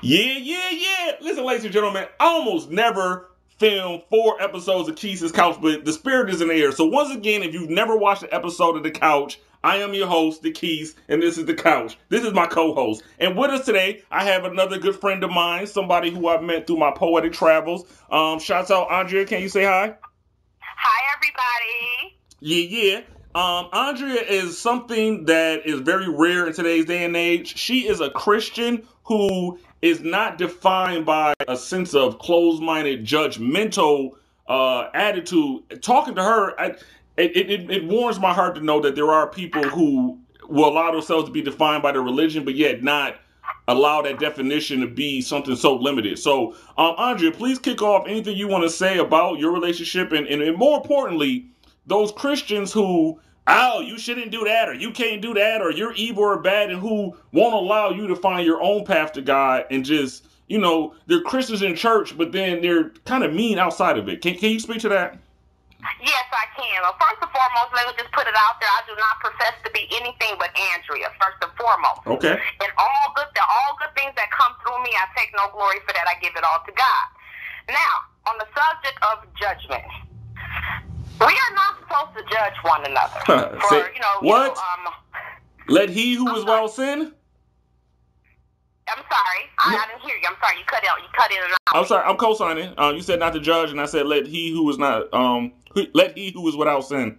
Yeah. Listen, ladies and gentlemen, I almost never film 4 episodes of Quis' Couch, but the spirit is in the air. So once again, if you've never watched an episode of The Couch, I am your host, The Quis, and this is The Couch. This is my co-host. And with us today, I have another good friend of mine, somebody who I've met through my poetic travels. Shouts out, Andrea. Can you say hi? Hi, everybody. Yeah. Andrea is something that is very rare in today's day and age. She is a Christian who is not defined by a sense of closed-minded, judgmental attitude. Talking to her, it warms my heart to know that there are people who will allow themselves to be defined by their religion, but yet not allow that definition to be something so limited. So, Andrea, please kick off anything you want to say about your relationship and more importantly, those Christians who, oh, you shouldn't do that, or you can't do that, or you're evil or bad, and who won't allow you to find your own path to God and just, they're Christians in church, but then they're kind of mean outside of it. Can you speak to that? Yes, I can. Well, first and foremost, let me just put it out there. I do not profess to be anything but Andrea, first and foremost. Okay. And all good things that come through me, I take no glory for that. I give it all to God. Now, on the subject of judgment, we are not supposed to judge one another. What? Let he who is without sin? I'm sorry. I didn't hear you. I'm sorry. You cut in and out. I'm sorry. I'm co-signing. You said not to judge, and I said let he who is not, let he who is without sin.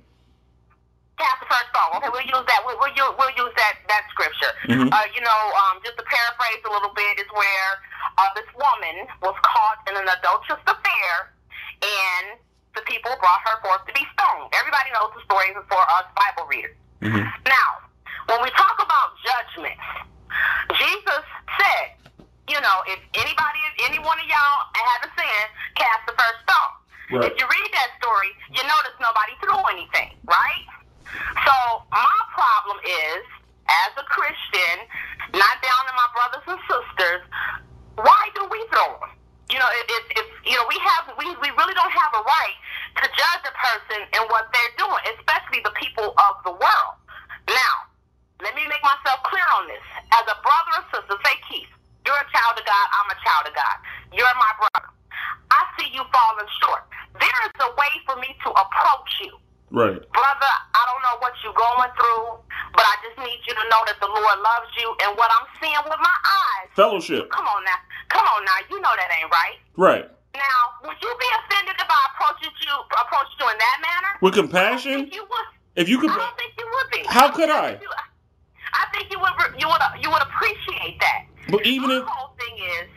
Cast the first stone. Okay, we'll use that. We'll use that scripture. Mm-hmm. Just to paraphrase a little bit, is where this woman was caught in an adulterous affair, and the people brought her forth to be stoned. Everybody knows the story for us Bible readers. Mm-hmm. Now, when we talk about judgment, Jesus said, if any one of y'all have a sin, cast the first stone. Right. If you read that story, you notice nobody threw anything, right? So my problem is, as a Christian, not down to my brothers and sisters, why do we throw them? We really don't have a right to judge a person and what they're doing, especially the people of the world. Now, let me make myself clear on this. As a brother or sister, say, Keith, you're a child of God, I'm a child of God. You're my brother. I see you falling short. There is a way for me to approach you. Right. Brother, I don't know what you're going through, but I just need you to know that the Lord loves you, and what I'm seeing with my eyes. Fellowship. Come on now. You know that ain't right. Right. Now, would you be offended if I approached you in that manner? With compassion? I don't think you would. If you could, I don't think you would be. How could I? I think you would appreciate that. But even the whole thing is,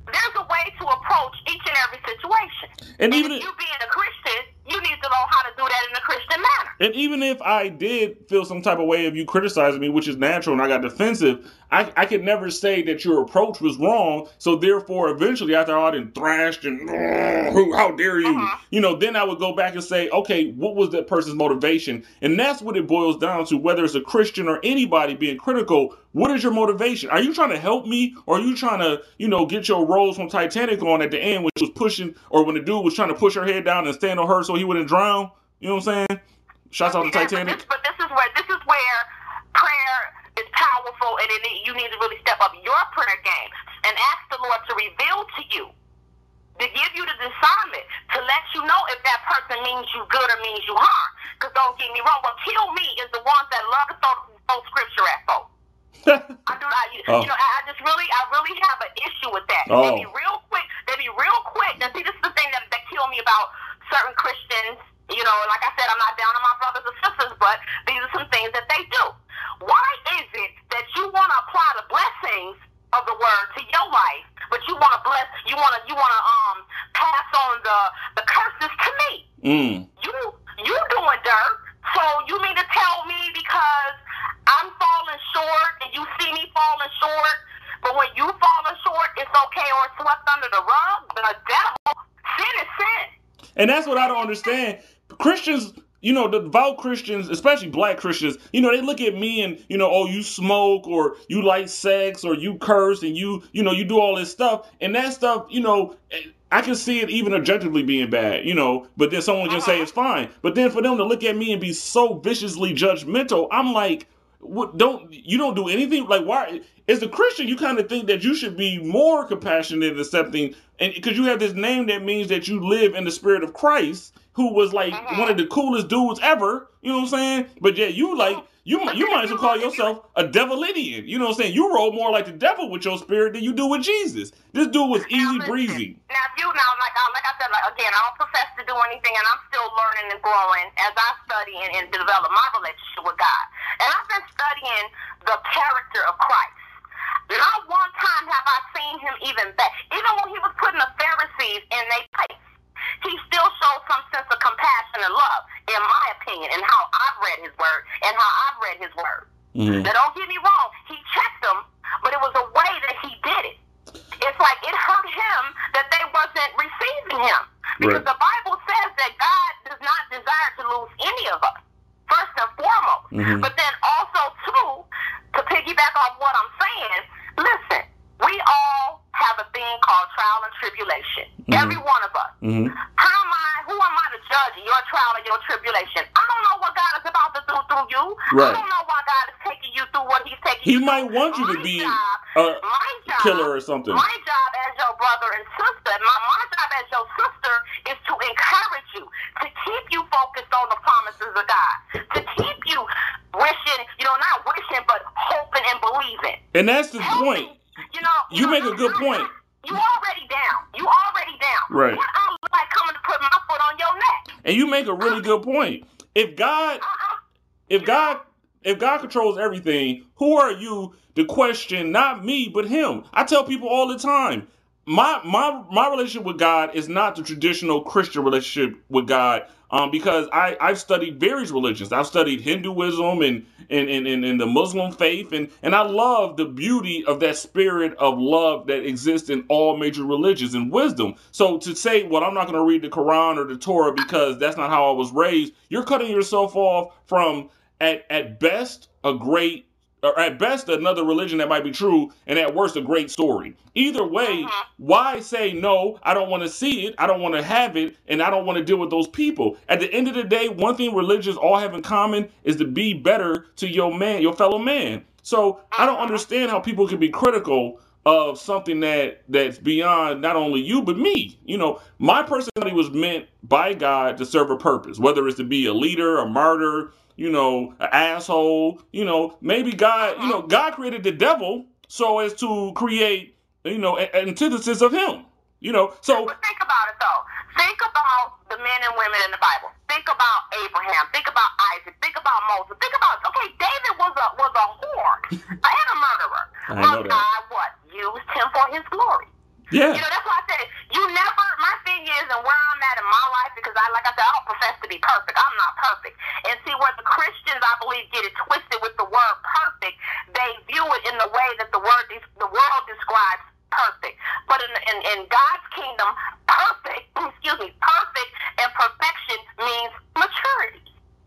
there's a way to approach each and every situation. And even if you being a Christian, you need to know how to do that in a Christian manner. And even if I did feel some type of way of you criticizing me, which is natural, and I got defensive, I could never say that your approach was wrong. So therefore, eventually, after all been thrashed and how dare you, then I would go back and say, okay, what was that person's motivation? And that's what it boils down to. Whether it's a Christian or anybody being critical, what is your motivation? Are you trying to help me, or are you trying to, get your Rose from Titanic on at the end, which was pushing, or when the dude was trying to push her head down and stand on her so he wouldn't drown? You know what I'm saying? Shouts out to Titanic. But this is where prayer is powerful, and you need to really step up your prayer game and ask the Lord to reveal to you, to give you the discernment, to let you know if that person means you good or means you harm. Because don't get me wrong, what kill me is the ones that love to throw scripture at folks. I really have an issue with that. Oh. They be real quick. Now, see, this is the thing that kill me about certain Christians. Like I said, I'm not down on my brothers and sisters, but these are some things that they do. Why is it that you want to apply the blessings of the word to your life, but you want to pass on the curses to me? You doing dirt. So you mean to tell me because I'm falling short and you see me falling short, but when you falling short, it's okay, or it's swept under the rug? The devil, sin is sin. And that's what I don't understand. Christians, the devout Christians, especially black Christians, they look at me and, oh, you smoke, or you like sex, or you curse, and you do all this stuff. And that stuff, I can see it even objectively being bad, but then someone can say it's fine. But then for them to look at me and be so viciously judgmental, I'm like, don't do anything? Like, why? As a Christian, you kind of think that you should be more compassionate and accepting, and because you have this name that means that you live in the spirit of Christ, who was like one of the coolest dudes ever. You know what I'm saying? But yeah, you might as well call yourself a Devilidian. You know what I'm saying? You roll more like the devil with your spirit than you do with Jesus. This dude was easy breezy. Now, like I said, again, I don't profess to do anything, and I'm still learning and growing as I study and develop my relationship with God. And I've been studying the character of Christ. Not one time have I seen him even back. Even when he was putting the Pharisees in their place, he still showed some sense of compassion and love, in my opinion, and how I've read his word and how I've read his word. Now, don't get me wrong, he checked them, but it was a way that he did it. It's like it hurt him that they wasn't receiving him. Because the Bible says that God does not desire to lose any of us, first and foremost. But then also, too, to piggyback off what I'm saying, listen, we all have a thing called trial and tribulation. Every one of us. Who am I to judge your trial and your tribulation? I don't know what God is about to do through you. I don't know why God is taking you through what he's taking you through. He might want you to be a killer or something. My job as your brother and sister, my job as your sister is to encourage you, to keep you focused on the promises of God, to keep you wishing, not wishing, but hoping and believing. And that's the point. You make a good point. You already down. Right. What I look like coming to put my foot on your neck. And you make a really good point. If God controls everything, who are you to question not me but him? I tell people all the time, my relationship with God is not the traditional Christian relationship with God. Because I've studied various religions. I've studied Hinduism and the Muslim faith, and I love the beauty of that spirit of love that exists in all major religions and wisdom. So to say, well, I'm not going to read the Quran or the Torah because that's not how I was raised, you're cutting yourself off from at best another religion that might be true, and at worst a great story. Either way, why say no, I don't want to see it, I don't want to have it, and I don't want to deal with those people? At the end of the day, one thing religions all have in common is to be better to your fellow man. So I don't understand how people can be critical of something that's beyond not only you but me. My personality was meant by God to serve a purpose, whether it's to be a leader, a martyr, an asshole. Maybe God, God created the devil so as to create, an antithesis of him. So. But think about it though. Think about the men and women in the Bible. Think about Abraham. Think about Isaac. Think about Moses. Think about, David was a whore and a murderer. But God, used him for his glory. Yeah. That's why I said, my thing is, and where I'm at in my life, because I don't profess to be perfect. I'm not perfect. And see, where the Christians, I believe, get it twisted with the word perfect, they view it in the way that the world describes perfect. But in God's kingdom, perfect and perfection means maturity.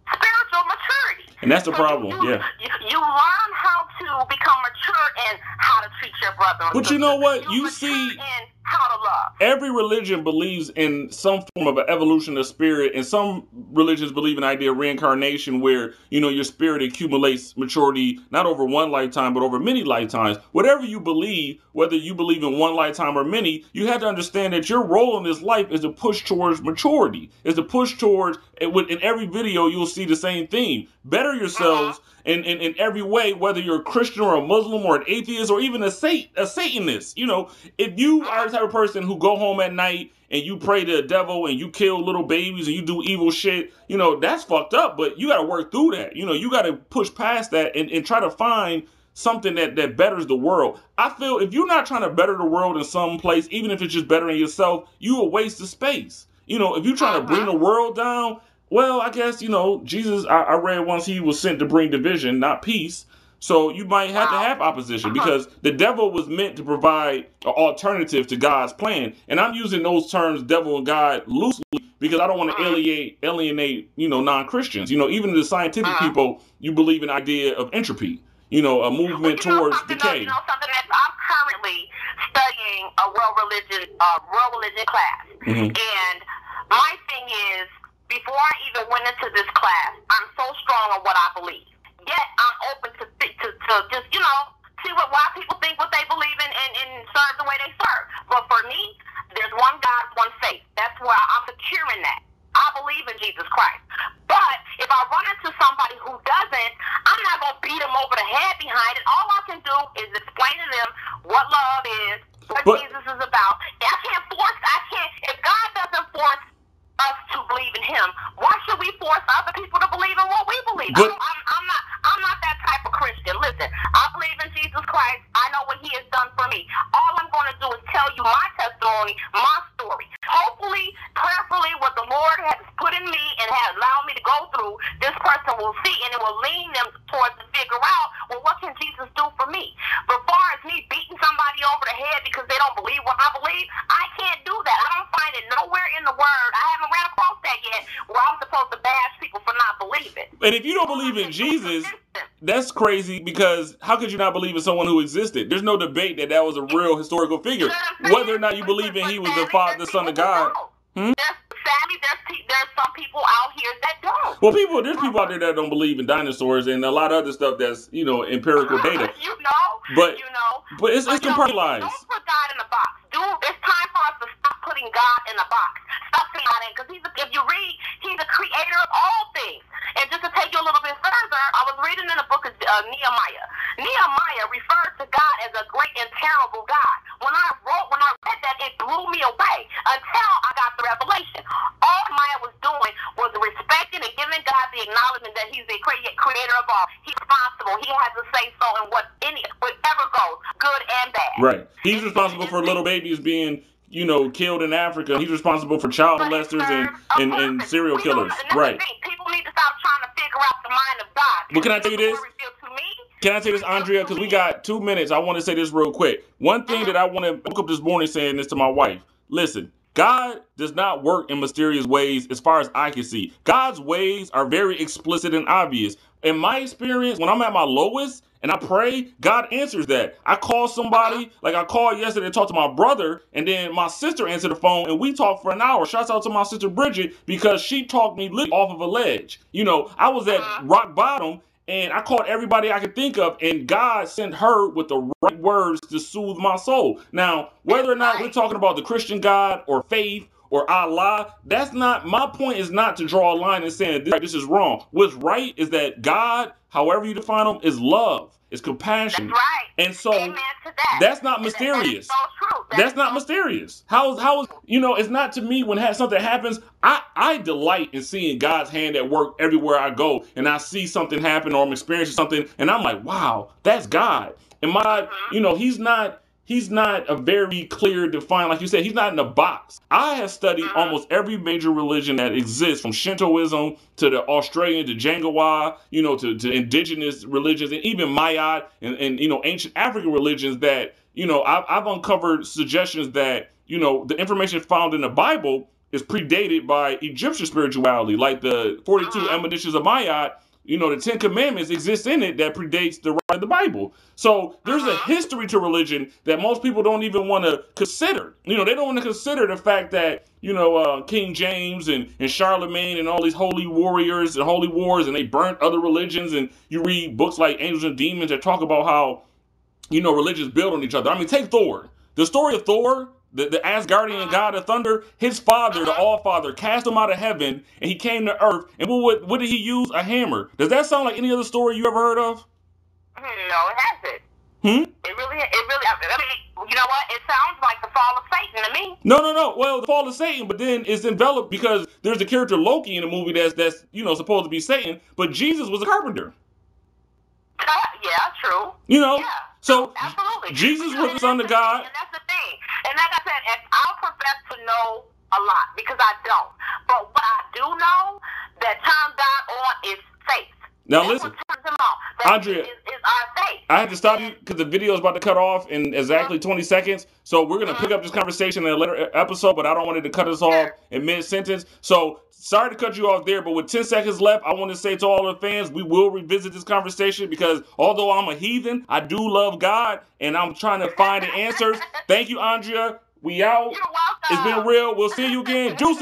Spiritual maturity. And that's the problem, You learn how to become mature in how to treat your brother. But you know what? You see, in how to love. Every religion believes in some form of an evolution of spirit, and some religions believe in the idea of reincarnation, where your spirit accumulates maturity not over one lifetime but over many lifetimes. Whatever you believe, whether you believe in one lifetime or many, you have to understand that your role in this life is to push towards maturity, is to push towards. In every video, you'll see the same theme: better yourselves in every way, whether you're a Christian or a Muslim or an atheist or even a Satanist. If you are the type of person who go home at night and you pray to the devil and you kill little babies and you do evil shit, that's fucked up. But you got to work through that. You got to push past that and try to find something that betters the world. I feel if you're not trying to better the world in some place, even if it's just bettering yourself, you a waste of space. If you're trying to bring the world down, well, I guess, Jesus, I read once he was sent to bring division, not peace. So you might have to have opposition because the devil was meant to provide an alternative to God's plan. And I'm using those terms, devil and God, loosely because I don't want to alienate, non-Christians. Even the scientific people, you believe in the idea of entropy, a movement towards decay. Something that I'm currently studying a world religion class. And my thing is, before I even went into this class, I'm so strong on what I believe. Yet I'm open to to just, see why people think what they believe in and serve the way they serve. But for me, there's one God, one faith. That's where I'm secure in that. I believe in Jesus Christ. But if I run into somebody who doesn't, I'm not going to beat them over the head behind it. All I can do is explain to them what love is, what Jesus is about. If God doesn't force us to believe in him, why should we force other people to believe in what we believe? I'm not that type of Christian. Listen, I believe in Jesus Christ. I know what he has done for me. All I'm going to do is tell you my testimony, my story. Hopefully, prayerfully, what the Lord has put in me and has allowed me to go through, this person will see, and it will lean them towards to figure out, well, what can Jesus do for me? But as far as me beating somebody over the head because they don't believe what I believe, I can't do that. I don't find it nowhere in the Word. I haven't ran across that yet where I'm supposed to bash people for not believing. And if you don't believe in Jesus, that's crazy, because how could you not believe in someone who existed? There's no debate that was a real historical figure. Whether or not you believe in he was the Father, the Son of God. Sadly, there's some people out here that don't. Well, there's people out there that don't believe in dinosaurs and a lot of other stuff that's, empirical data. But it's compartmentalized. Don't put God in a box. It's time for us to stop putting God in a box. Stop saying God in, because if you read, he's the creator of all things. And just to take you a little bit further, I was reading in the book of Nehemiah. Nehemiah refers to God as a great and terrible God. When I read that, it blew me away until I got the revelation. All Nehemiah was doing was respecting and giving God the acknowledgement that he's the creator of all. He's responsible. He has to say so in whatever goes, good and bad. Right. He's responsible for little babies being killed in Africa. He's responsible for child molesters and serial killers. Right. People need to stop trying to figure out the mind of God. But can I tell you this? Can I tell you this, Andrea? Because we got 2 minutes. I want to say this real quick. One thing that I want to woke up this morning saying this to my wife. Listen, God does not work in mysterious ways as far as I can see. God's ways are very explicit and obvious. In my experience, when I'm at my lowest and I pray, God answers that. I call somebody, like I called yesterday to talk to my brother, and then my sister answered the phone and we talked for an hour. Shouts out to my sister Bridget, because she talked me literally off of a ledge. I was at rock bottom, and I called everybody I could think of, and God sent her with the right words to soothe my soul. Now, whether or not we're talking about the Christian God or faith or Allah, that's not, my point is not to draw a line and saying this is wrong. What's right is that God, however you define him, is love, is compassion. That's right. And so Amen to that. That's not mysterious. That is so true. That's not mysterious. How is it's not to me when something happens, I delight in seeing God's hand at work everywhere I go, and I see something happen or I'm experiencing something and I'm like, wow, that's God. And he's not a very clear defined, like you said, he's not in a box. I have studied almost every major religion that exists, from Shintoism to the Australian, to Jangawa, to indigenous religions, and even Maya and ancient African religions that, I've uncovered suggestions that, the information found in the Bible is predated by Egyptian spirituality, like the 42 emanations of Maya. The 10 Commandments exist in it that predates the writing of the Bible. So there's a history to religion that most people don't even want to consider. They don't want to consider the fact that, King James and Charlemagne and all these holy warriors and holy wars, and they burnt other religions. And you read books like Angels and Demons that talk about how, religions build on each other. I mean, take Thor. The story of Thor, the Asgardian god of thunder, his father, the All-Father, cast him out of heaven, and he came to earth. And what did he use? A hammer. Does that sound like any other story you ever heard of? No, it hasn't. It really, I mean, you know what? It sounds like the fall of Satan to me. No. Well, the fall of Satan, but then it's enveloped because there's the character Loki in the movie that's supposed to be Satan, but Jesus was a carpenter. Yeah, true. Yeah. So absolutely. Jesus was the Son of God. And that's the thing. And like I said, I'll profess to know a lot because I don't. But what I do know, that turns God on is faith. Now that's listen, what turns him on. Andrea, is our faith. I have to stop you because the video is about to cut off in exactly 20 seconds. So we're going to pick up this conversation in a later episode, but I don't want it to cut us off in mid-sentence. So sorry to cut you off there, but with 10 seconds left, I want to say to all the fans, we will revisit this conversation because although I'm a heathen, I do love God, and I'm trying to find the answers. Thank you, Andrea. We out. You're welcome. It's been real. We'll see you again. Deuces.